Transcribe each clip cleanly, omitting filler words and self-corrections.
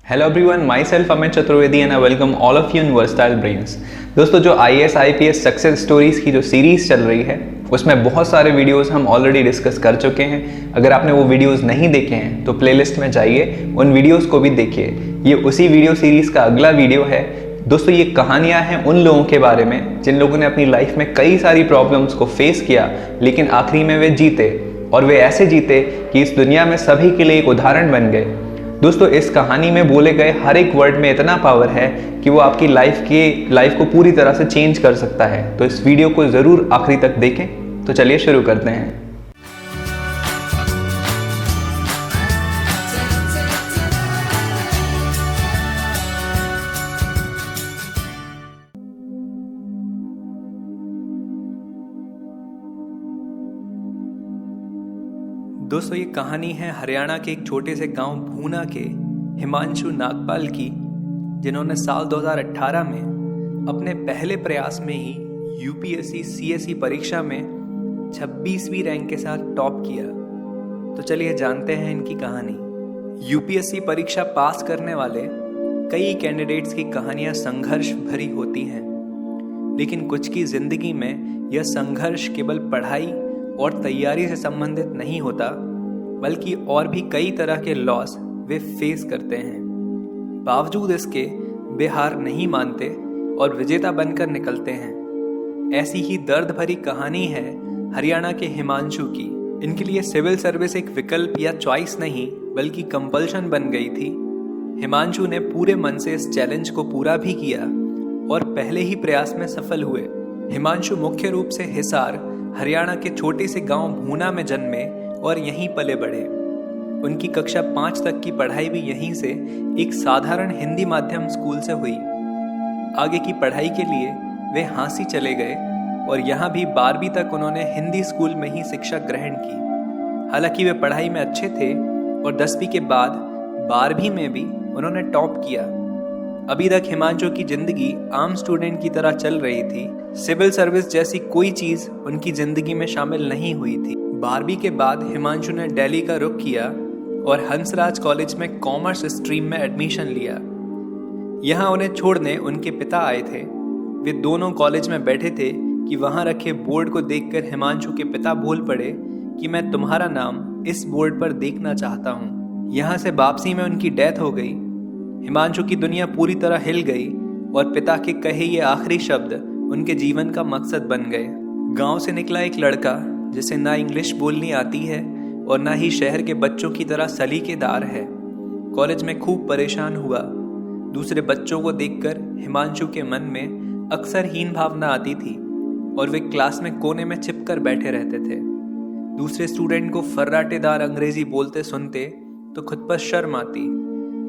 Hello everyone, my self Amit Chaturvedi and I welcome all of you in versatile brains. दोस्तों, जो IAS IPS success stories की जो series चल रही है उसमें बहुत सारे वीडियोस हम ऑलरेडी डिस्कस कर चुके हैं। अगर आपने वो वीडियोस नहीं देखे हैं तो प्लेलिस्ट में जाइए, उन वीडियोस को भी देखिए। ये उसी वीडियो सीरीज का अगला वीडियो है। दोस्तों, ये कहानियाँ हैं उन लोगों के बारे में जिन लोगों ने अपनी लाइफ में कई सारी प्रॉब्लम्स को फेस किया, लेकिन आखिरी में वे जीते, और वे ऐसे जीते कि इस दुनिया में सभी के लिए एक उदाहरण बन गए। दोस्तों, इस कहानी में बोले गए हर एक वर्ड में इतना पावर है कि वो आपकी लाइफ को पूरी तरह से चेंज कर सकता है। तो इस वीडियो को ज़रूर आखिरी तक देखें। तो चलिए शुरू करते हैं। दोस्तों, ये कहानी है हरियाणा के एक छोटे से गांव भूना के हिमांशु नागपाल की, जिन्होंने साल 2018 में अपने पहले प्रयास में ही UPSC CSE परीक्षा में 26वीं रैंक के साथ टॉप किया। तो चलिए जानते हैं इनकी कहानी। UPSC परीक्षा पास करने वाले कई कैंडिडेट्स की कहानियां संघर्ष भरी होती हैं, लेकिन कुछ की जिंदगी में यह संघर्ष केवल पढ़ाई और तैयारी से संबंधित नहीं होता, बल्कि और भी कई तरह के लॉस वे फेस करते हैं। बावजूद इसके वे हार नहीं मानते और विजेता बनकर निकलते हैं। ऐसी ही दर्द भरी कहानी है हरियाणा के हिमांशु की। इनके लिए सिविल सर्विस एक विकल्प या चॉइस नहीं, बल्कि कंपल्शन बन गई थी। हिमांशु ने पूरे मन से इस चैलेंज को पूरा भी किया और पहले ही प्रयास में सफल हुए। हिमांशु मुख्य रूप से हिसार, हरियाणा के छोटे से गांव भूना में जन्मे और यहीं पले बढ़े। उनकी कक्षा 5 तक की पढ़ाई भी यहीं से एक साधारण हिंदी माध्यम स्कूल से हुई। आगे की पढ़ाई के लिए वे हांसी चले गए और यहाँ भी 12वीं तक उन्होंने हिंदी स्कूल में ही शिक्षा ग्रहण की। हालांकि वे पढ़ाई में अच्छे थे और 10वीं के बाद 12वीं में भी उन्होंने टॉप किया। अभी तक हिमांशु की जिंदगी आम स्टूडेंट की तरह चल रही थी। सिविल सर्विस जैसी कोई चीज उनकी जिंदगी में शामिल नहीं हुई थी। 12वीं के बाद हिमांशु ने दिल्ली का रुख किया और हंसराज कॉलेज में कॉमर्स स्ट्रीम में एडमिशन लिया। यहाँ उन्हें छोड़ने उनके पिता आए थे। वे दोनों कॉलेज में बैठे थे कि वहाँ रखे बोर्ड को देखकर हिमांशु के पिता बोल पड़े कि मैं तुम्हारा नाम इस बोर्ड पर देखना चाहता हूँ। यहाँ से वापसी में उनकी डेथ हो गई। हिमांशु की दुनिया पूरी तरह हिल गई और पिता के कहे ये आखिरी शब्द उनके जीवन का मकसद बन गए। गांव से निकला एक लड़का जिसे ना इंग्लिश बोलनी आती है और ना ही शहर के बच्चों की तरह सलीकेदार है, कॉलेज में खूब परेशान हुआ। दूसरे बच्चों को देखकर हिमांशु के मन में अक्सर हीन भावना आती थी और वे क्लास में कोने में छिपकर बैठे रहते थे। दूसरे स्टूडेंट को फर्राटेदार अंग्रेजी बोलते सुनते तो खुद पर शर्म आती।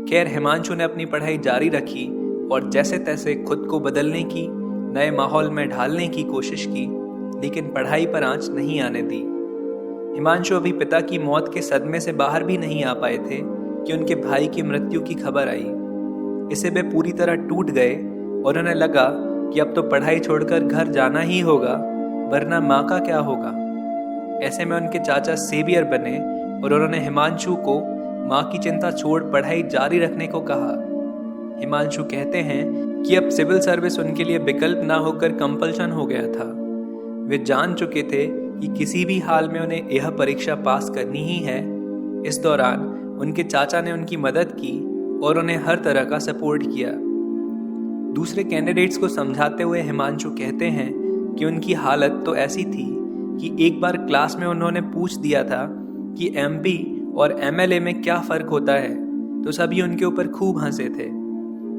खैर, हिमांशु ने अपनी पढ़ाई जारी रखी और जैसे तैसे खुद को बदलने की, नए माहौल में ढालने की कोशिश की, लेकिन पढ़ाई पर आंच नहीं आने दी। हिमांशु अभी पिता की मौत के सदमे से बाहर भी नहीं आ पाए थे कि उनके भाई की मृत्यु की खबर आई। इससे वे पूरी तरह टूट गए और उन्हें लगा कि अब तो पढ़ाई छोड़कर घर जाना ही होगा, वरना माँ का क्या होगा। ऐसे में उनके चाचा सेवियर बने और उन्होंने हिमांशु को माँ की चिंता छोड़ पढ़ाई जारी रखने को कहा। हिमांशु कहते हैं कि अब सिविल सर्विस उनके लिए विकल्प ना होकर कंपल्शन हो गया था। वे जान चुके थे कि किसी भी हाल में उन्हें यह परीक्षा पास करनी ही है। इस दौरान उनके चाचा ने उनकी मदद की और उन्हें हर तरह का सपोर्ट किया। दूसरे कैंडिडेट्स को समझाते हुए हिमांशु कहते हैं कि उनकी हालत तो ऐसी थी कि एक बार क्लास में उन्होंने पूछ दिया था कि MP और MLA में क्या फ़र्क होता है, तो सभी उनके ऊपर खूब हंसे थे।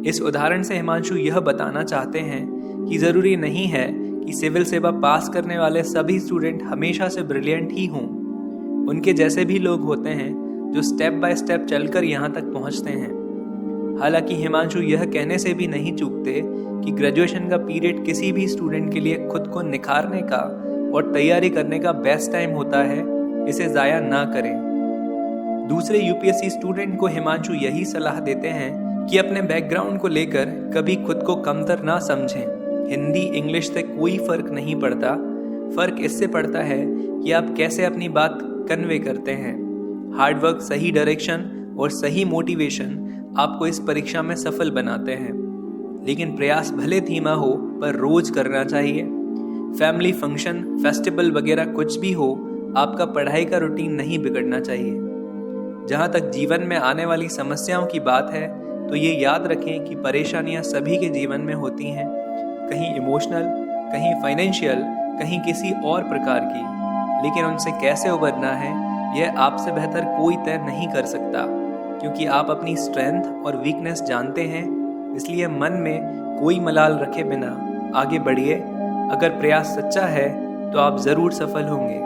इस उदाहरण से हिमांशु यह बताना चाहते हैं कि ज़रूरी नहीं है कि सिविल सेवा पास करने वाले सभी स्टूडेंट हमेशा से ब्रिलियंट ही हों। उनके जैसे भी लोग होते हैं जो स्टेप बाय स्टेप चलकर यहाँ तक पहुँचते हैं। हालांकि हिमांशु यह कहने से भी नहीं चूकते कि ग्रेजुएशन का पीरियड किसी भी स्टूडेंट के लिए खुद को निखारने का और तैयारी करने का बेस्ट टाइम होता है, इसे ज़ाया ना करें। दूसरे UPSC स्टूडेंट को हिमांशु यही सलाह देते हैं कि अपने बैकग्राउंड को लेकर कभी खुद को कमतर ना समझें। हिंदी इंग्लिश से कोई फर्क नहीं पड़ता। फर्क इससे पड़ता है कि आप कैसे अपनी बात कन्वे करते हैं। हार्डवर्क, सही डायरेक्शन और सही मोटिवेशन आपको इस परीक्षा में सफल बनाते हैं। लेकिन प्रयास भले धीमा हो पर रोज करना चाहिए। फैमिली फंक्शन, फेस्टिवल वगैरह कुछ भी हो, आपका पढ़ाई का रूटीन नहीं बिगड़ना चाहिए। जहाँ तक जीवन में आने वाली समस्याओं की बात है तो ये याद रखें कि परेशानियाँ सभी के जीवन में होती हैं, कहीं इमोशनल, कहीं फाइनेंशियल, कहीं किसी और प्रकार की। लेकिन उनसे कैसे उबरना है यह आपसे बेहतर कोई तय नहीं कर सकता, क्योंकि आप अपनी स्ट्रेंथ और वीकनेस जानते हैं। इसलिए मन में कोई मलाल रखे बिना आगे बढ़िए। अगर प्रयास सच्चा है तो आप ज़रूर सफल होंगे।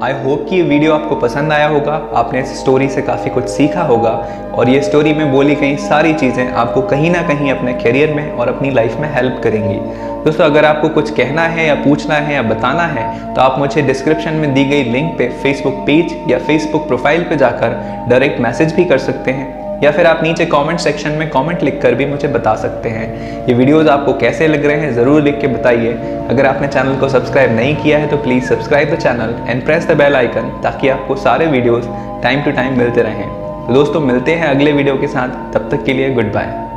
आई होप कि ये वीडियो आपको पसंद आया होगा, आपने इस स्टोरी से काफ़ी कुछ सीखा होगा और ये स्टोरी में बोली गई सारी चीज़ें आपको कहीं ना कहीं अपने करियर में और अपनी लाइफ में हेल्प करेंगी। दोस्तों, अगर आपको कुछ कहना है या पूछना है या बताना है तो आप मुझे डिस्क्रिप्शन में दी गई लिंक पे फेसबुक पेज या फेसबुक प्रोफाइल पे जाकर डायरेक्ट मैसेज भी कर सकते हैं, या फिर आप नीचे कमेंट सेक्शन में कमेंट लिखकर भी मुझे बता सकते हैं। ये वीडियोस आपको कैसे लग रहे हैं ज़रूर लिख के बताइए। अगर आपने चैनल को सब्सक्राइब नहीं किया है तो please subscribe the channel and press the bell icon, ताकि आपको सारे वीडियोस टाइम टू टाइम मिलते रहें। तो दोस्तों, मिलते हैं अगले वीडियो के साथ, तब तक के लिए गुड बाय।